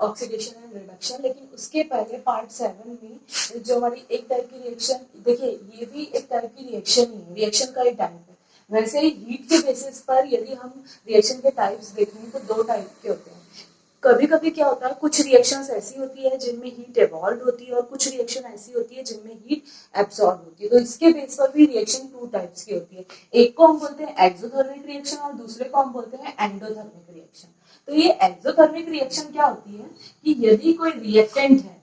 Oxidation and reduction. लेकिन उसके पहले पार्ट 7 में जो हमारी एक टाइप की रिएक्शन, देखिए ये भी एक टाइप की रिएक्शन ही है, रिएक्शन का ही टाइप है। वैसे ही हीट के बेसिस पर यदि हम रिएक्शन के टाइप्स देखें तो 2 टाइप के होते हैं। कभी कभी क्या होता है, कुछ रिएक्शंस ऐसी होती है जिनमें हीट एवॉल्व होती है और कुछ रिएक्शन ऐसी होती है जिनमें हीट एब्सॉर्ब होती है। तो इसके बेस पर भी रिएक्शन 2 टाइप्स की होती है। एक को हम बोलते हैं एक्सोथर्मिक रिएक्शन और दूसरे को हम बोलते हैं एंडोथर्मिक रिएक्शन। तो ये एक्सोथर्मिक रिएक्शन क्या होती है कि यदि कोई रिएक्टेंट है,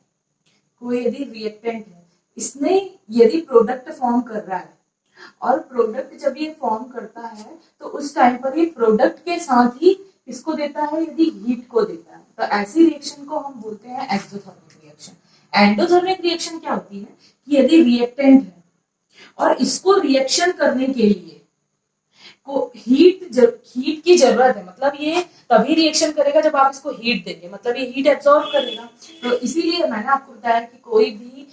इसने यदि प्रोडक्ट फॉर्म कर रहा है और प्रोडक्ट जब ये फॉर्म करता है तो उस टाइम पर ये प्रोडक्ट के साथ ही किसको देता है, यदि हीट को देता है, तो ऐसी रिएक्शन को हम बोलते हैं एक्सोथर्मिक रिएक्शन। एंडोथर्मिक रिएक्शन क्या होती है कि यदि रिएक्टेंट है और इसको रिएक्शन करने के लिए को हीट की जरूरत है, मतलब ये तभी रिएक्शन करेगा जब आप इसको हीट देंगे, मतलब ये हीट एब्सॉर्ब करेगा। तो इसीलिए मैंने आपको बताया कि कोई भी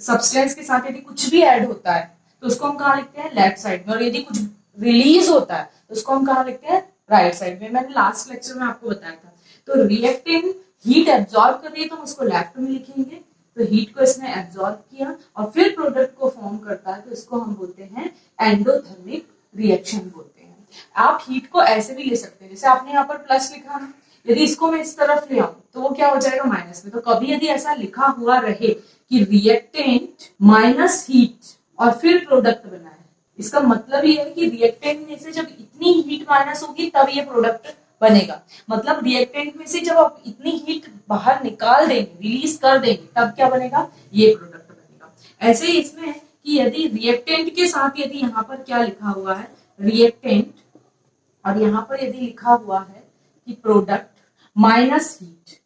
सब्सटेंस के साथ यदि कुछ भी ऐड होता है तो उसको हम कहाँ लिखते हैं, लेफ्ट साइड में, और यदि कुछ रिलीज होता है तो उसको हम कहाँ लिखते हैं, राइट साइड में। मैंने लास्ट लेक्चर में आपको बताया था। तो रिएक्टेंट हीट एब्सॉर्ब कर रही है तो हम उसको लेफ्ट में लिखेंगे, तो हीट को इसने एब्सॉर्ब किया और फिर प्रोडक्ट को फॉर्म करता है, तो इसको हम बोलते हैं एंडोथर्मिक रिएक्शन बोलते हैं। आप हीट को ऐसे भी ले सकते हैं, जैसे आपने यहाँ पर प्लस लिखा है, यदि इसको मैं इस तरफ ले आऊं तो वो क्या हो जाएगा, माइनस में। तो कभी यदि ऐसा लिखा हुआ रहे कि रिएक्टेंट माइनस हीट और फिर प्रोडक्ट बना है, इसका मतलब ये है कि रिएक्टेंट में से जब इतनी हीट माइनस होगी तब ये प्रोडक्ट बनेगा। मतलब रिएक्टेंट में से जब आप इतनी हीट बाहर निकाल देंगे, रिलीज कर देंगे, तब क्या बनेगा, ये प्रोडक्ट बनेगा। ऐसे ही इसमें कि यदि रिएक्टेंट के साथ यदि यहाँ पर क्या लिखा हुआ है, रिएक्टेंट, और यहाँ पर यदि लिखा हुआ है कि प्रोडक्ट माइनस हीट,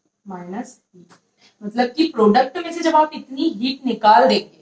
मतलब कि प्रोडक्ट में से जब आप इतनी हीट निकाल देंगे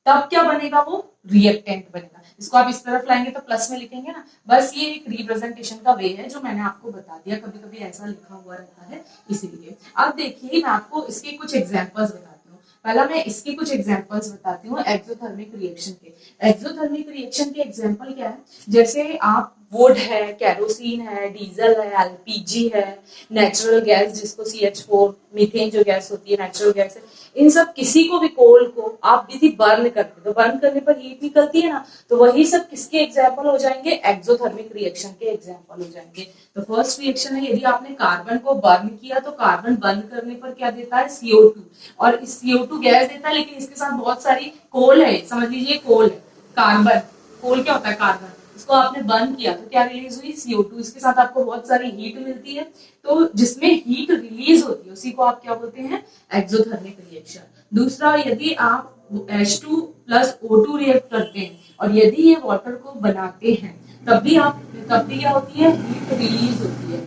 तब क्या बनेगा, वो रिएक्टेंट बनेगा। इसको आप इस तरफ लाएंगे तो प्लस में लिखेंगे ना, बस ये एक रिप्रेजेंटेशन का वे है जो मैंने आपको बता दिया। कभी कभी ऐसा लिखा हुआ रहता है इसीलिए। अब देखिए मैं आपको इसके कुछ एग्जांपल्स बताती हूँ। पहला मैं इसके कुछ एग्जांपल्स बताती हूँ एक्सोथर्मिक रिएक्शन के। एक्सोथर्मिक रिएक्शन के एग्जांपल क्या है, जैसे आप वुड है, केरोसिन है, डीजल है, एलपीजी है, नेचुरल गैस जिसको CH4 मीथेन जो गैस होती है नेचुरल गैस है, इन सब किसी को भी कोल को आप यदि बर्न करते तो बर्न करने पर हीट निकलती है ना, तो वही सब किसके एग्जांपल हो जाएंगे, एक्सोथर्मिक रिएक्शन के एग्जांपल हो जाएंगे। तो फर्स्ट रिएक्शन है, यदि आपने कार्बन को बर्न किया तो कार्बन बर्न करने पर क्या देता है, CO2, और इस CO2 गैस देता है, लेकिन इसके साथ बहुत सारी कोल है, समझ लीजिए कोल है, कार्बन, कोल क्या होता है, कार्बन, इसको आपने बर्न किया तो क्या रिलीज हुई, CO2, इसके साथ आपको बहुत सारी हीट मिलती है। तो जिसमें हीट रिलीज होती है उसी को आप क्या बोलते हैं, एक्सोथर्मिक रिएक्शन। दूसरा, यदि आप H2 प्लस O2 रिएक्ट करते हैं और यदि ये वाटर को बनाते हैं तब भी क्या होती है, हीट रिलीज होती है।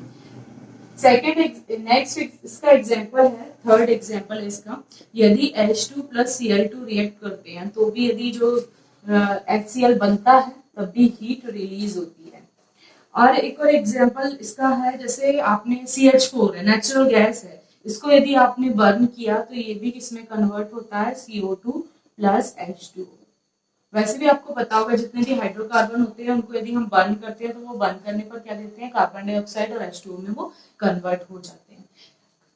सेकेंड, नेक्स्ट इसका एग्जांपल है, थर्ड एग्जांपल है इसका, यदि H2 प्लस Cl2 रिएक्ट करते हैं तो भी यदि जो HCl बनता है तब भी हीट रिलीज होती है। और एक और एग्जांपल इसका है, जैसे आपने CH4 है, नेचुरल गैस है, इसको यदि आपने बर्न किया तो ये भी किसमें कन्वर्ट होता है, CO2 प्लस H2। वैसे भी आपको पता होगा जितने भी हाइड्रोकार्बन होते हैं उनको यदि हम बर्न करते हैं तो वो बर्न करने पर क्या देते हैं, कार्बन डाइऑक्साइड और H2O में वो कन्वर्ट हो जाते हैं।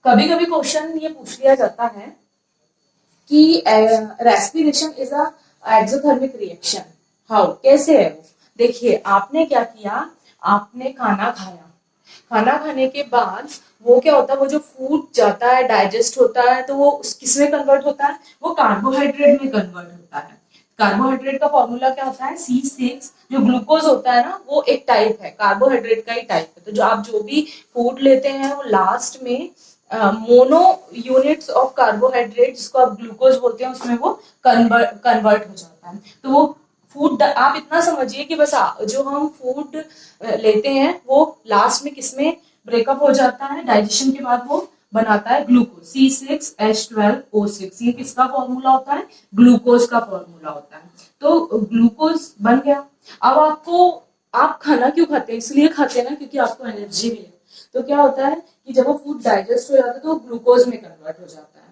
कभी कभी क्वेश्चन ये पूछ लिया जाता है कि respiration is a exothermic reaction, how, कैसे है वो। देखिए आपने क्या किया, आपने खाना खाया, खाना खाने के बाद वो क्या होता है, वो जो फूड जाता है डाइजेस्ट होता है तो वो किसमें कन्वर्ट होता है, वो कार्बोहाइड्रेट में कन्वर्ट होता है। कार्बोहाइड्रेट का फॉर्मूला क्या होता है, C6। जो ग्लूकोज होता है ना वो एक टाइप है, कार्बोहाइड्रेट का ही टाइप है। तो जो आप जो भी फूड लेते हैं वो लास्ट में मोनो यूनिट्स ऑफ कार्बोहाइड्रेट जिसको आप ग्लूकोज बोलते हैं उसमें वो कन्वर्ट हो जाता है। तो वो फूड आप इतना समझिए कि बस जो हम फूड लेते हैं वो लास्ट में किसमें ब्रेकअप हो जाता है, डाइजेशन के बाद वो बनाता है ग्लूकोज, C6H12O6। ये किसका फॉर्मूला होता है, ग्लूकोज का फॉर्मूला होता है। तो ग्लूकोज बन गया। अब आप खाना क्यों खाते हैं, इसलिए खाते हैं ना क्योंकि आपको एनर्जी मिले। तो क्या होता है कि जब वो फूड डाइजेस्ट हो जाता है तो ग्लूकोज में कन्वर्ट हो जाता है।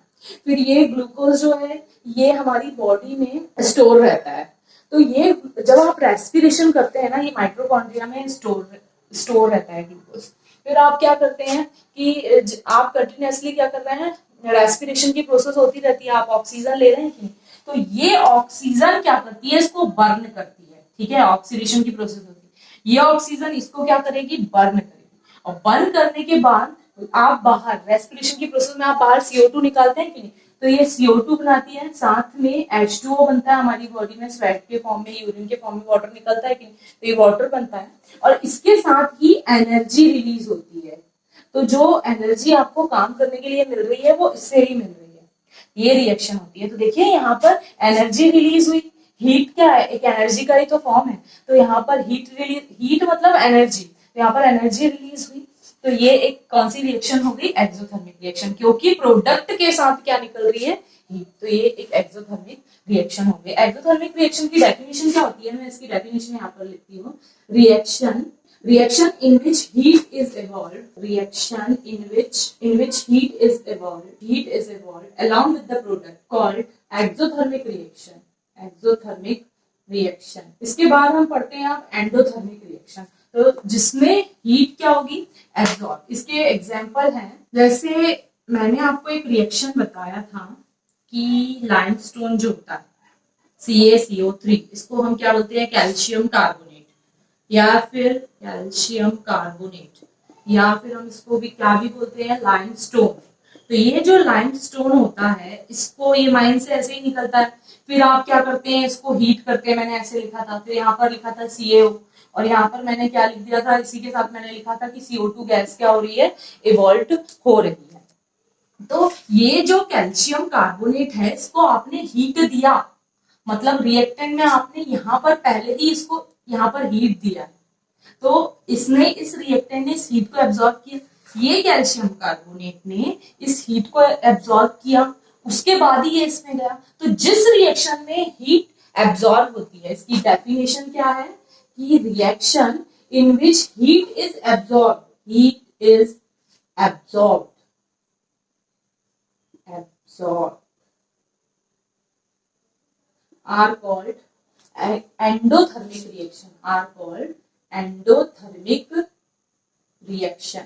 फिर ये ग्लूकोज जो है ये हमारी बॉडी में स्टोर रहता है। तो ये जब आप रेस्पिरेशन करते हैं ना, ये माइटोकॉन्ड्रिया में स्टोर रहता है ग्लूकोज। फिर आप क्या करते हैं कि आप कंटिन्यूअसली क्या कर रहे हैं, रेस्पिरेशन की प्रोसेस होती रहती है, आप ऑक्सीजन ले रहे हैं कि नहीं, तो ये ऑक्सीजन क्या करती है, इसको बर्न करती है, ठीक है, ऑक्सीडेशन की प्रोसेस होती है, ये ऑक्सीजन इसको क्या करेगी, बर्न करेगी, और बर्न करने के बाद आप बाहर रेस्पिरेशन की प्रोसेस में आप बाहर CO2 निकालते हैं कि नहीं, तो ये CO2 बनाती है, साथ में H2O बनता है हमारी बॉडी में, स्वेट के फॉर्म में, यूरिन के फॉर्म में वाटर निकलता है कि नहीं, तो ये वाटर बनता है, और इसके साथ ही एनर्जी रिलीज होती है। तो जो एनर्जी आपको काम करने के लिए मिल रही है वो इससे ही मिल रही है, ये रिएक्शन होती है। तो देखिए यहाँ पर एनर्जी रिलीज हुई, हीट क्या है, एक एनर्जी का ही तो फॉर्म है, तो यहाँ पर हीट रिलीज, हीट मतलब एनर्जी, तो यहाँ पर एनर्जी रिलीज हुई, तो ये एक कौन सी रिएक्शन हो गई, एक्सोथर्मिक रिएक्शन, क्योंकि प्रोडक्ट के साथ क्या निकल रही है, हीट, तो ये एक एक्सोथर्मिक रिएक्शन हो गई। एक्सोथर्मिक रिएक्शन की डेफिनेशन क्या होती है, मैं इसकी डेफिनेशन यहाँ पर लिखती हूँ, reaction in which heat is evolved, heat is evolved along with the product called exothermic reaction। इसके बाद हम पढ़ते हैं आप एंडोथर्मिक रिएक्शन, तो जिसमें हीट क्या होगी, एब्जॉर्ब। इसके एग्जांपल हैं, जैसे मैंने आपको एक रिएक्शन बताया था कि लाइमस्टोन जो होता है CaCO3, इसको हम क्या बोलते हैं, कैल्शियम कार्बोनेट, या फिर कैल्शियम कार्बोनेट, या फिर हम इसको भी क्या भी बोलते हैं, लाइमस्टोन। तो ये जो लाइमस्टोन होता है, इसको ये माइन से ऐसे ही निकलता है, फिर आप क्या करते हैं, इसको हीट करते हैं, मैंने ऐसे लिखा था, फिर यहाँ पर लिखा था CaO, और यहाँ पर मैंने क्या लिख दिया था, इसी के साथ मैंने लिखा था कि CO2 गैस क्या हो रही है, इवॉल्व हो रही है। तो ये जो कैल्शियम कार्बोनेट है, इसको आपने हीट दिया, मतलब रिएक्टेंट में आपने यहाँ पर पहले ही इसको यहाँ पर हीट दिया है, तो इसने, इस रिएक्टेंट ने इस हीट को एब्जॉर्ब किया, ये कैल्शियम कार्बोनेट ने इस हीट को एब्जॉर्ब किया, उसके बाद ही ये इसमें गया। तो जिस रिएक्शन में हीट एब्जॉर्ब होती है, इसकी डेफिनेशन क्या है कि reaction in which heat is absorb are called endothermic reaction।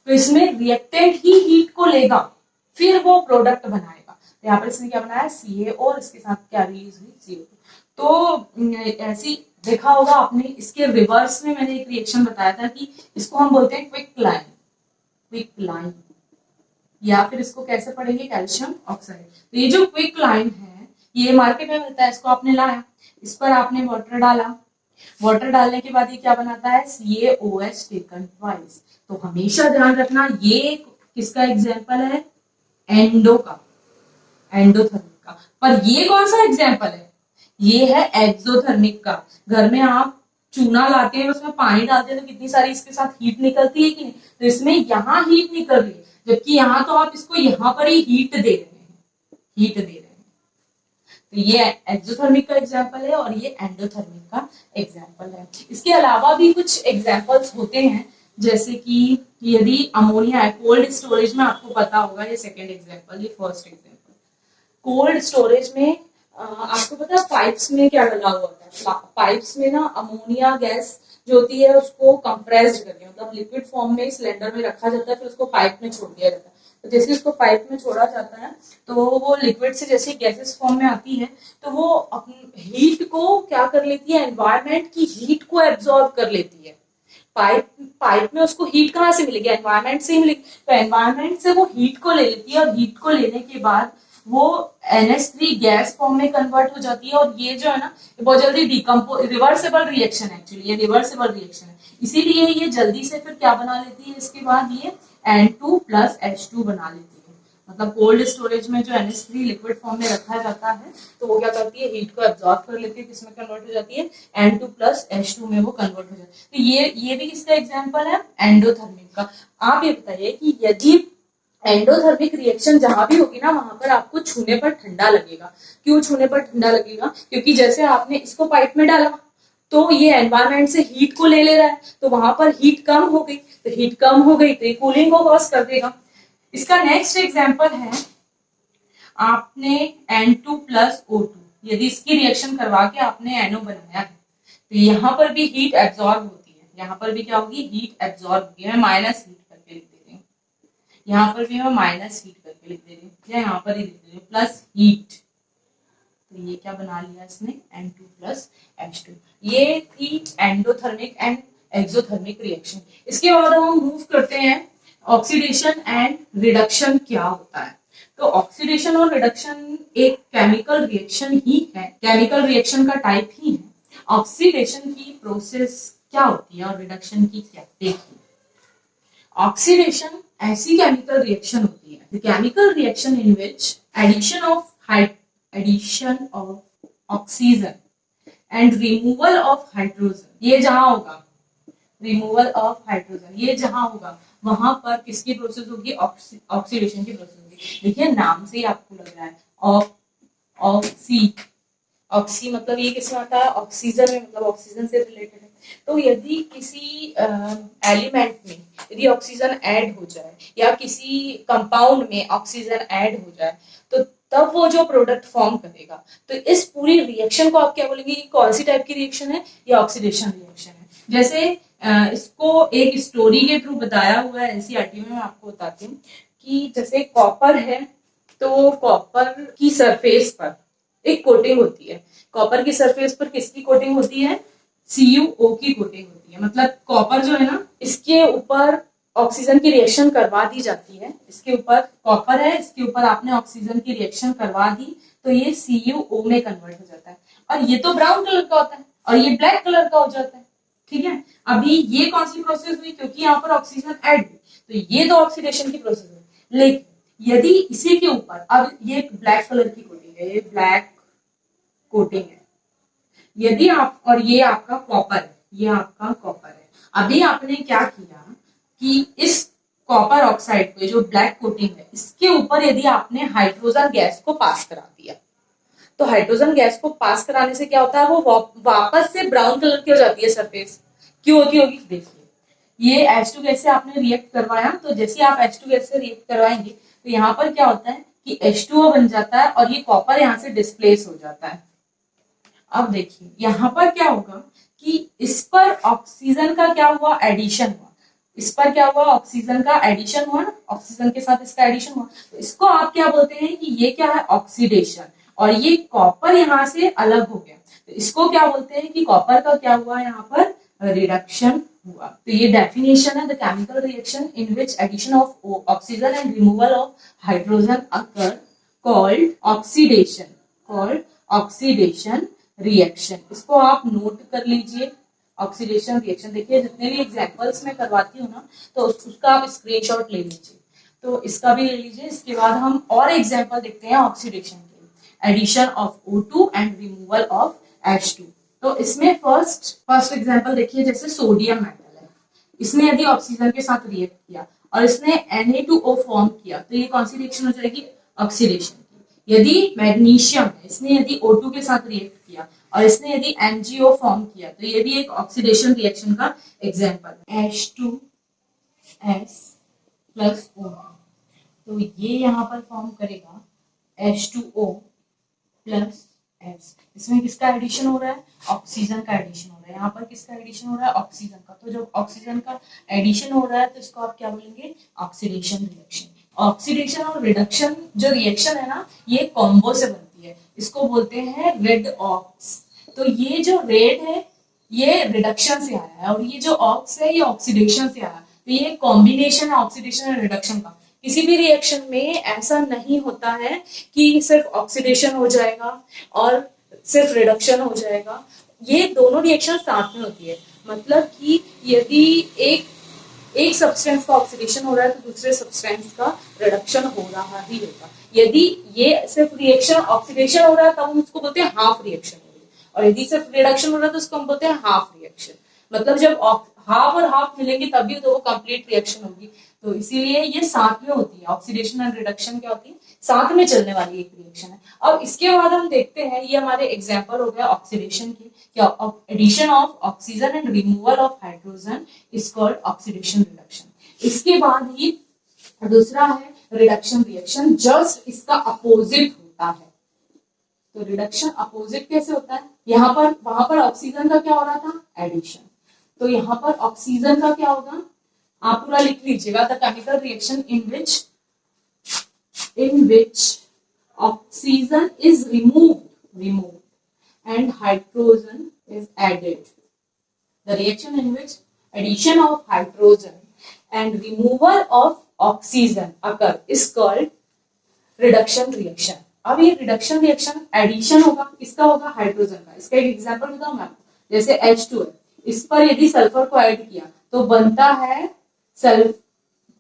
तो इसमें रिएक्टेंट ही हीट को लेगा, फिर वो प्रोडक्ट बनाएगा। तो यहाँ पर इसने क्या बनाया, CaO, और इसके साथ क्या रिलीज हुई, CO2। तो ऐसी देखा होगा आपने, इसके रिवर्स में मैंने एक रिएक्शन बताया था कि इसको हम बोलते हैं क्विक लाइन, या फिर इसको कैसे पढ़ेंगे, कैल्शियम ऑक्साइड। तो ये जो क्विक लाइन है, ये मार्केट में मिलता है, इसको आपने लाया, इस पर आपने वाटर डाला, वाटर डालने के बाद ये क्या बनाता है, CaOH टेकन ट्वाइस। तो हमेशा ध्यान रखना, ये किसका एग्जाम्पल है, एंडोथर्मिक का। पर ये कौन सा एग्जाम्पल है, ये है एक्सोथर्मिक का। घर में आप चूना लाते हैं, उसमें पानी डालते हैं, तो कितनी सारी इसके साथ हीट निकलती है कि नहीं, तो इसमें यहाँ हीट निकल रही है, जबकि यहाँ तो आप इसको यहाँ पर ही हीट दे रहे हैं। तो ये एक्सोथर्मिक का एग्जाम्पल है, और ये एंडोथर्मिक का एग्जाम्पल है। इसके अलावा भी कुछ एग्जाम्पल्स होते हैं, जैसे कि यदि अमोनिया है कोल्ड स्टोरेज में, आपको पता होगा, ये सेकेंड एग्जाम्पल, ये फर्स्ट एग्जाम्पल। कोल्ड स्टोरेज में आपको पता है पाइप्स में क्या डला हुआ होता है, पाइप्स में ना अमोनिया गैस जो होती है उसको कंप्रेस्ड करके, मतलब लिक्विड फॉर्म में सिलेंडर में रखा जाता है, फिर उसको पाइप में छोड़ दिया जाता है। तो जैसे उसको पाइप में छोड़ा जाता है, तो वो लिक्विड से जैसे गैसेस फॉर्म में आती है, तो वो हीट को क्या कर लेती है, एनवायरनमेंट की हीट को एब्जॉर्ब कर लेती है। पाइप में उसको हीट कहाँ से मिलेगी, एनवायरनमेंट से ही मिलेगी, तो एनवायरनमेंट से वो हीट को ले लेती है, और हीट को लेने के बाद वो NH3 गैस फॉर्म में कन्वर्ट हो जाती है, और ये जो है ना, बहुत जल्दी रिवर्सिबल रिएक्शन है, एक्चुअली ये रिवर्सिबल रिएक्शन है, इसीलिए ये जल्दी से फिर क्या बना लेती है, इसके बाद ये N2 + H2 बना लेती है। मतलब कोल्ड स्टोरेज में जो NH3 लिक्विड फॉर्म में रखा जाता है, तो वो क्या करती है, हीट को एब्जॉर्ब कर लेती है, किसमें कन्वर्ट हो जाती है, N2 + H2 में वो कन्वर्ट हो जाती है। तो ये भी किसका एग्जाम्पल है, एंडोथर्मिक का। आप ये बताइए कि यदि एंडोथर्मिक रिएक्शन जहां भी होगी ना, वहां पर आपको छूने पर ठंडा लगेगा। क्यों छूने पर ठंडा लगेगा, क्योंकि जैसे आपने इसको पाइप में डाला, तो ये एनवायरनमेंट से हीट को ले रहा है, तो वहां पर हीट कम हो गई, तो हीट कम हो गई तो ये कूलिंग को कॉज कर देगा। इसका नेक्स्ट एग्जांपल है, आपने N2 + O2, यदि इसकी रिएक्शन करवा के आपने NO बनाया है, तो यहाँ पर भी हीट एब्जॉर्ब होती है, यहाँ पर भी क्या होगी, हीट एब्जॉर्ब होगी। मैं माइनस हीट करके लिख दे रही हूँ, यहाँ पर भी मैं माइनस हीट करके लिख दे रही हूँ, या यहाँ पर ही लिख दे रही हूँ प्लस हीट। तो ये क्या बना लिया इसने, N2 प्लस H2। ये थी एंडोथर्मिक एंड एक्सोथर्मिक रिएक्शन। इसके बाद हम मूव करते हैं ऑक्सीडेशन एंड रिडक्शन क्या होता है। तो ऑक्सीडेशन और रिडक्शन एक केमिकल रिएक्शन ही है, केमिकल रिएक्शन का टाइप ही है। ऑक्सीडेशन की प्रोसेस क्या होती है और रिडक्शन की क्या, देखिए। ऑक्सीडेशन ऐसी केमिकल रिएक्शन होती है, the chemical reaction in which addition of oxygen and removal of hydrogen, ये जहां होगा रिमूवल ऑफ हाइड्रोजन, ये जहां होगा वहां पर किसकी प्रोसेस होगी, ऑक्सीडेशन की प्रोसेस होगी। देखिए नाम से ही आपको लग रहा है ऑक्सी मतलब ये किसमें आता है, ऑक्सीजन में, मतलब ऑक्सीजन से रिलेटेड है। तो यदि किसी एलिमेंट में यदि ऑक्सीजन ऐड हो जाए या किसी कंपाउंड में ऑक्सीजन ऐड हो जाए तो तब वो जो प्रोडक्ट फॉर्म करेगा। तो इस पूरी रिएक्शन को आप क्या बोलेंगे, कौन सी टाइप की रिएक्शन है, ये ऑक्सीडेशन रिएक्शन है। जैसे इसको एक स्टोरी के थ्रू बताया हुआ है एनसीईआरटी में, मैं आपको बताती हूँ कि जैसे कॉपर है, तो कॉपर की सरफेस पर एक कोटिंग होती है। कॉपर की सरफेस पर किसकी कोटिंग होती है, CuO की कोटिंग होती है। मतलब कॉपर जो है ना, इसके ऊपर ऑक्सीजन की रिएक्शन करवा दी जाती है। इसके ऊपर कॉपर है, इसके ऊपर आपने ऑक्सीजन की रिएक्शन करवा दी तो ये CuO में कन्वर्ट हो जाता है। और ये तो ब्राउन कलर का होता है और ये ब्लैक कलर का हो जाता है, ठीक है। अभी ये कौन सी प्रोसेस हुई, क्योंकि यहाँ पर ऑक्सीजन ऐड हुई, तो ये तो ऑक्सीडेशन की प्रोसेस हुई। लेकिन यदि इसी के ऊपर, अब ये ब्लैक कलर की कोटिंग है, ये ब्लैक कोटिंग है, यदि आप, और ये आपका कॉपर है, ये आपका कॉपर है। अभी आपने क्या किया कि इस कॉपर ऑक्साइड पे जो ब्लैक कोटिंग है, इसके ऊपर यदि आपने हाइड्रोजन गैस को पास करा दिया, तो हाइड्रोजन गैस को पास कराने से क्या होता है, वो वापस से ब्राउन कलर की हो जाती है सरफेस। क्यों होती होगी, देखिए ये H2 गैस से आपने रिएक्ट करवाया, तो जैसे आप H2 गैस से रिएक्ट करवाएंगे तो यहाँ पर क्या होता है कि H2O बन जाता है और ये कॉपर यहाँ से डिस्प्लेस हो जाता है। अब देखिए यहाँ पर क्या होगा कि इस पर ऑक्सीजन का क्या हुआ, एडिशन हुआ। इस पर क्या हुआ, ऑक्सीजन का एडिशन हुआ ना, ऑक्सीजन के साथ इसका एडिशन हुआ, तो इसको आप क्या बोलते हैं कि ये क्या है, ऑक्सीडेशन। और ये कॉपर यहाँ से अलग हो गया, तो इसको क्या बोलते हैं कि कॉपर का क्या हुआ, यहाँ पर रिडक्शन हुआ। तो ये डेफिनेशन है, the chemical reaction in which edition of oxygen and removal of hydrogen occur called oxidation reaction. इसको आप नोट कर लीजिए, ऑक्सीडेशन रिएक्शन। देखिए जितने भी एग्जांपल्स मैं करवाती हूँ ना, तो उसका आप स्क्रीनशॉट ले लीजिए, तो इसका भी ले लीजिए। इसके बाद हम और एग्जांपल देखते हैं ऑक्सीडेशन के, addition of O2 and removal of H2। तो इसमें फर्स्ट एग्जांपल देखिए, जैसे सोडियम मेटल है, इसने यदि ऑक्सीजन के साथ रिएक्ट किया और इसने Na2O फॉर्म किया, तो ये कौन सी रिएक्शन हो जाएगी, ऑक्सीडेशन की। यदि मैग्नीशियम है, इसने यदि O2 के साथ रिएक्ट किया और इसने यदि MgO फॉर्म किया, तो ये भी एक ऑक्सीडेशन रिएक्शन का एग्जांपल है, H2S प्लस O। तो ये यहाँ पर फॉर्म करेगा H2O प्लस S। इसमें किसका एडिशन हो रहा है, ऑक्सीजन का एडिशन हो रहा है। यहाँ पर किसका एडिशन हो रहा है, ऑक्सीजन का। तो जब ऑक्सीजन का एडिशन हो रहा है तो इसको आप क्या बोलेंगे, ऑक्सीडेशन रिएक्शन। ऑक्सीडेशन और रिडक्शन जो रिएक्शन है ना, ये कॉम्बो से बनती है, इसको बोलते हैं रेड ऑक्स। तो ये जो रेड है ये रिडक्शन से आया है और ये जो ऑक्स है ये ऑक्सीडेशन से आया है। तो ये कॉम्बिनेशन है ऑक्सीडेशन और रिडक्शन का। किसी भी रिएक्शन में ऐसा नहीं होता है कि सिर्फ ऑक्सीडेशन हो जाएगा और सिर्फ रिडक्शन हो जाएगा, ये दोनों रिएक्शन साथ में होती है। मतलब कि यदि एक सब्सटेंस का ऑक्सीडेशन हो रहा है तो दूसरे सब्सटेंस का रिडक्शन हो रहा ही होगा। यदि ये सिर्फ रिएक्शन ऑक्सीडेशन हो रहा है तब हम उसको बोलते हैं हाफ रिएक्शन हो रही है, और यदि सिर्फ रिडक्शन हो रहा है तो उसको हम बोलते हैं हाफ रिएक्शन। मतलब जब हाफ और हाफ मिलेंगे तभी तो वो कंप्लीट रिएक्शन होगी। तो इसीलिए ये साथ में होती है, ऑक्सीडेशन एंड रिडक्शन क्या होती है, साथ में चलने वाली एक रिएक्शन है। अब इसके बाद हम देखते हैं, ये हमारे एग्जांपल हो गया ऑक्सीडेशन की, क्या addition of oxygen and removal of hydrogen is called oxidation reduction. इसके बाद ही दूसरा है रिडक्शन रिएक्शन, जस्ट इसका अपोजिट होता है। तो रिडक्शन अपोजिट कैसे होता है, यहाँ पर वहां पर ऑक्सीजन का क्या हो रहा था, एडिशन, तो यहाँ पर ऑक्सीजन का क्या होगा, आप पूरा लिख लीजिएगा, the chemical reaction in which oxygen is removed and hydrogen is added. The reaction in which addition of hydrogen and removal of oxygen occur is called reduction reaction. अब ये रिडक्शन रिएक्शन एडिशन होगा, किसका होगा, hydrogen का. इसका एक example बताऊं मैं आपको, जैसे H2 है, इस पर यदि सल्फर को ऐड किया तो बनता है सल्फ,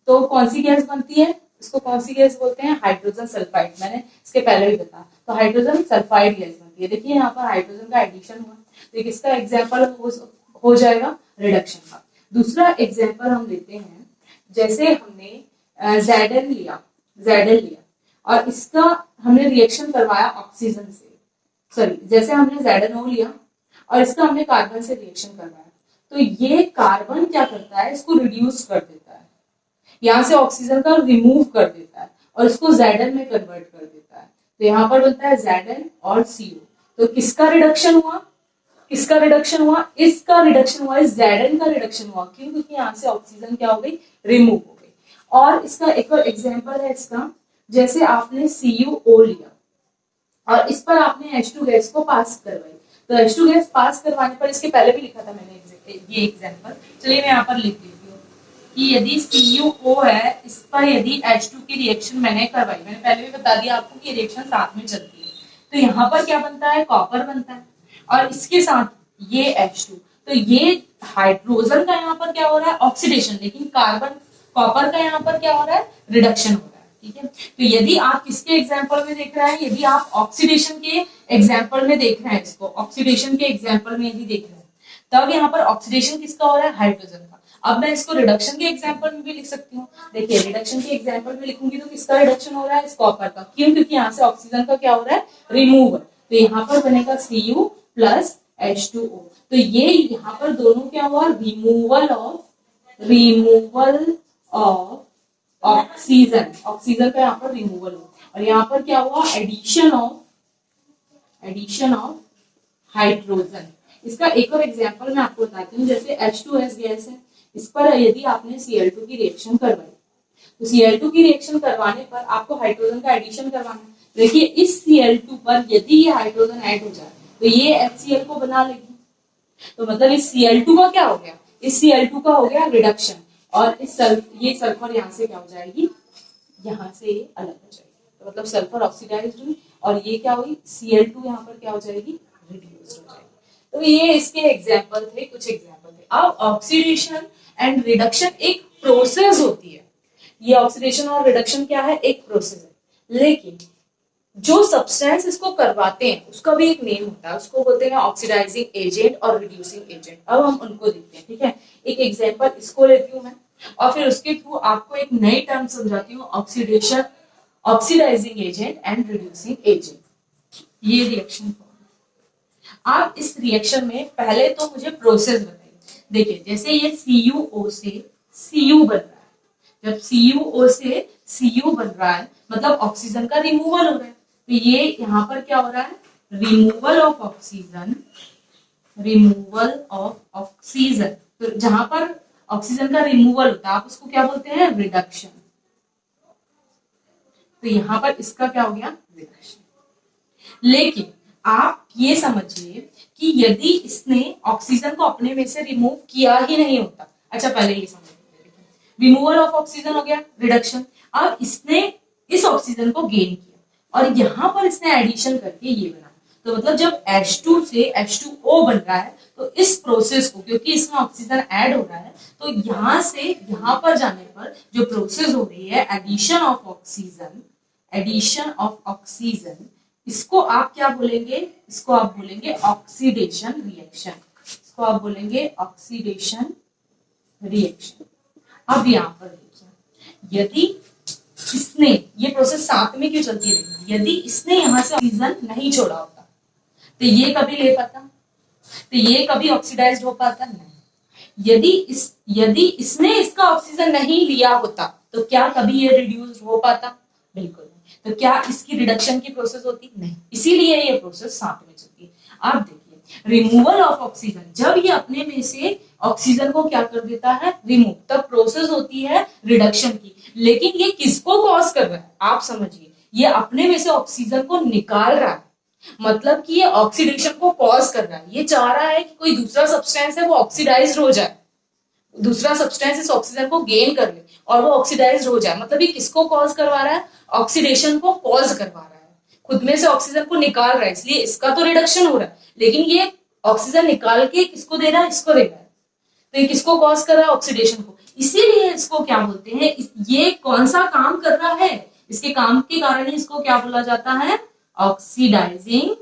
तो कौन सी गैस बनती है, इसको कौन सी गैस बोलते हैं, हाइड्रोजन सल्फाइड. मैंने इसके पहले भी बताया, तो हाइड्रोजन सल्फाइड गैस बनती है. देखिए यहाँ पर हाइड्रोजन का एडिशन हुआ, तो किसका एग्जाम्पल हो जाएगा, रिडक्शन का. दूसरा एग्जाम्पल हम लेते हैं, जैसे हमने Zn लिया और इसका हमने रिएक्शन करवाया ऑक्सीजन से, सॉरी, जैसे हमने ZnO लिया और इसका हमने कार्बन से रिएक्शन करवाया, तो ये कार्बन क्या करता है, इसको रिड्यूस कर देता है, यहाँ से ऑक्सीजन का रिमूव कर देता है और इसको Zn में कन्वर्ट कर देता है. तो यहाँ पर बनता है Zn और CO. तो किसका रिडक्शन हुआ, इसका रिडक्शन हुआ Zn का रिडक्शन हुआ. क्यों, क्योंकि यहाँ से ऑक्सीजन क्या हो गई, रिमूव हो गई. और इसका एक और एग्जांपल है इसका, जैसे आपने CuO लिया और इस पर आपने H2 गैस को पास करवाई, तो H2 गैस पास करवाने पर, इसके पहले भी लिखा था मैंने ये एग्जांपल, चलिए मैं यहाँ पर लिख देती हूँ कि यदि CuO है, इस पर यदि H2 की रिएक्शन मैंने करवाई, मैंने पहले भी बता दिया आपको कि रिएक्शन साथ में चलती है, तो यहाँ पर क्या बनता है, कॉपर बनता है और इसके साथ ये H2, तो ये हाइड्रोजन का यहाँ पर क्या हो रहा है, ऑक्सीडेशन, लेकिन कार्बन कॉपर का यहाँ पर क्या हो रहा है, रिडक्शन हो रहा है. ठीक है, तो यदि आप किसके एग्जाम्पल में देख रहे हैं, यदि आप ऑक्सीडेशन के एग्जाम्पल में देख रहे हैं, इसको ऑक्सीडेशन के एग्जाम्पल में यदि देख रहे हैं, तब यहाँ पर ऑक्सीडेशन किसका हो रहा है, हाइड्रोजन का. अब मैं इसको रिडक्शन के एग्जाम्पल में भी लिख सकती हूँ. देखिए रिडक्शन के एग्जाम्पल में लिखूंगी तो किसका रिडक्शन हो रहा है, इस कॉपर का. क्यों, क्योंकि यहाँ से ऑक्सीजन का क्या हो रहा है, रिमूवल. तो यहाँ पर बनेगा Cu प्लस H2O. तो ये यहाँ पर दोनों क्या हुआ, रिमूवल ऑफ ऑक्सीजन का यहाँ पर रिमूवल हुआ, और यहाँ पर क्या हुआ, एडिशन ऑफ हाइड्रोजन. इसका एक और एग्जांपल मैं आपको बताती हूँ, जैसे H2S गैस है, इस पर यदि आपने Cl2 की रिएक्शन करवाई, तो Cl2 की रिएक्शन करवाने पर आपको हाइड्रोजन का एडिशन करवाना है. देखिए इस Cl2 पर यदि ये हाइड्रोजन ऐड हो जाए तो ये HCl को बना लेगी, तो मतलब इस Cl2 का क्या हो गया, इस Cl2 का हो गया रिडक्शन, और ये सल्फर यहाँ से क्या हो जाएगी, यहाँ से अलग हो जाएगी, तो मतलब सल्फर ऑक्सीडाइज्ड हुई और ये क्या हुई, Cl2 यहाँ पर क्या हो जाएगी, रिड्यूस हो जाएगी. तो ये इसके एग्जाम्पल थे, कुछ एग्जाम्पल थे. अब ऑक्सीडेशन एंड रिडक्शन एक प्रोसेस होती है, ये ऑक्सीडेशन और रिडक्शन क्या है, एक प्रोसेस है, लेकिन जो सब्सटेंस इसको करवाते हैं उसका भी एक नेम होता है, उसको बोलते हैं ऑक्सीडाइजिंग एजेंट और रिड्यूसिंग एजेंट. अब हम उनको देखते हैं. ठीक है, एक एग्जांपल इसको लेती हूँ मैं और फिर उसके थ्रू आपको एक नई टर्म समझाती हूँ, oxidation, oxidising agent and reducing agent. ये रिएक्शन. आप इस रिएक्शन में पहले तो मुझे प्रोसेस बताइए. देखिए जैसे ये CuO से Cu बन रहा है, जब CuO से Cu बन रहा है मतलब ऑक्सीजन का रिमूवल हो रहा है, तो ये यहाँ पर क्या हो रहा है, रिमूवल ऑफ ऑक्सीजन. तो जहां पर ऑक्सीजन का रिमूवल होता है आप उसको क्या बोलते हैं, रिडक्शन. तो यहाँ पर इसका क्या हो गया, रिडक्शन. लेकिन आप ये समझिए कि यदि इसने ऑक्सीजन को अपने में से रिमूव किया ही नहीं होता, अच्छा पहले ये समझिए, रिमूवल ऑफ ऑक्सीजन हो गया, रिडक्शन. अब इसने इस ऑक्सीजन को गेन किया और यहाँ पर इसने एडिशन करके ये बना, तो मतलब जब H2 से H2O बन रहा है तो इस प्रोसेस को, क्योंकि इसमें ऑक्सीजन ऐड हो रहा है, तो यहाँ से यहाँ पर जाने पर जो प्रोसेस हो रही है एडिशन ऑफ ऑक्सीजन, इसको आप क्या बोलेंगे, इसको आप बोलेंगे ऑक्सीडेशन रिएक्शन. इसको आप बोलेंगे ऑक्सीडेशन रिएक्शन. अब यहाँ पर देखिए, यदि इसने, ये प्रोसेस साथ में क्यों चलती है, यदि इसने यहाँ से ऑक्सीजन नहीं छोड़ा होता तो ये कभी ले पाता, तो ये कभी ऑक्सीडाइज्ड हो पाता नहीं. यदि इसने इसका ऑक्सीजन नहीं लिया होता तो क्या कभी ये रिड्यूस हो पाता, बिल्कुल नहीं. तो क्या इसकी रिडक्शन की प्रोसेस होती, नहीं. इसीलिए ये प्रोसेस साथ में चलती है. आप देखिए रिमूवल ऑफ ऑक्सीजन, जब ये अपने में से ऑक्सीजन को क्या कर देता है, रिमूव। तब प्रोसेस होती है रिडक्शन की। लेकिन ये किसको कॉज कर रहा है, आप समझिए, ये अपने में से ऑक्सीजन को निकाल रहा है, मतलब कि ये ऑक्सीडेशन को कॉज कर रहा है। ये चाह रहा है कि कोई दूसरा सब्सटेंस है वो ऑक्सीडाइज्ड हो जाए, दूसरा सब्सटेंस इस ऑक्सीजन को गेन कर ले और वो ऑक्सीडाइज्ड हो जाए। मतलब ये किसको कॉज करवा रहा है, ऑक्सीडेशन को कॉज करवा रहा है, खुद में से ऑक्सीजन को निकाल रहा है, इसलिए इसका तो रिडक्शन हो रहा है, लेकिन ये ऑक्सीजन निकाल के किसको दे रहा है, इसको दे रहा है। तो ये किसको कॉज कर रहा है, ऑक्सीडेशन को। इसीलिए इसको क्या बोलते हैं, ये कौन सा काम कर रहा है, इसके काम के कारण ही इसको क्या बोला जाता है, ऑक्सीडाइजिंग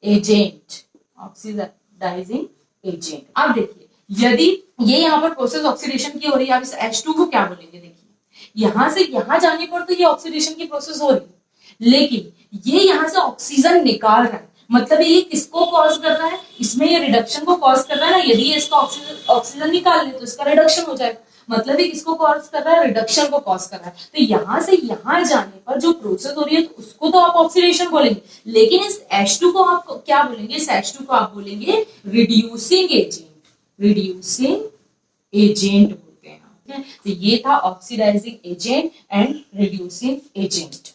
एजेंट। Oxidising agent. अब देखिए, यदि ये यहाँ पर प्रोसेस ऑक्सीडेशन की हो रही है, आप इस H2 को क्या बोलेंगे, देखिए यहां से यहां जाने पर तो ये ऑक्सीडेशन की प्रोसेस हो रही है, लेकिन ये यहां से ऑक्सीजन निकाल रहा है, मतलब ये किसको कॉज कर रहा है, इसमें ये रिडक्शन को कॉज कर रहा है ना। यदि ये इसका ऑक्सीजन निकाल ले तो इसका रिडक्शन हो जाएगा, मतलब ये किसको कॉज कर रहा है, रिडक्शन को कॉज कर रहा है। तो यहां से यहां जाने पर जो प्रोसेस हो रही है तो उसको तो आप ऑक्सीडेशन बोलेंगे, लेकिन इस H2 को आप क्या बोलेंगे, इस H2 को आप बोलेंगे रिड्यूसिंग एजेंट। रिड्यूसिंग एजेंट बोलते हैं, ठीक है। तो ये था oxidising agent and reducing agent.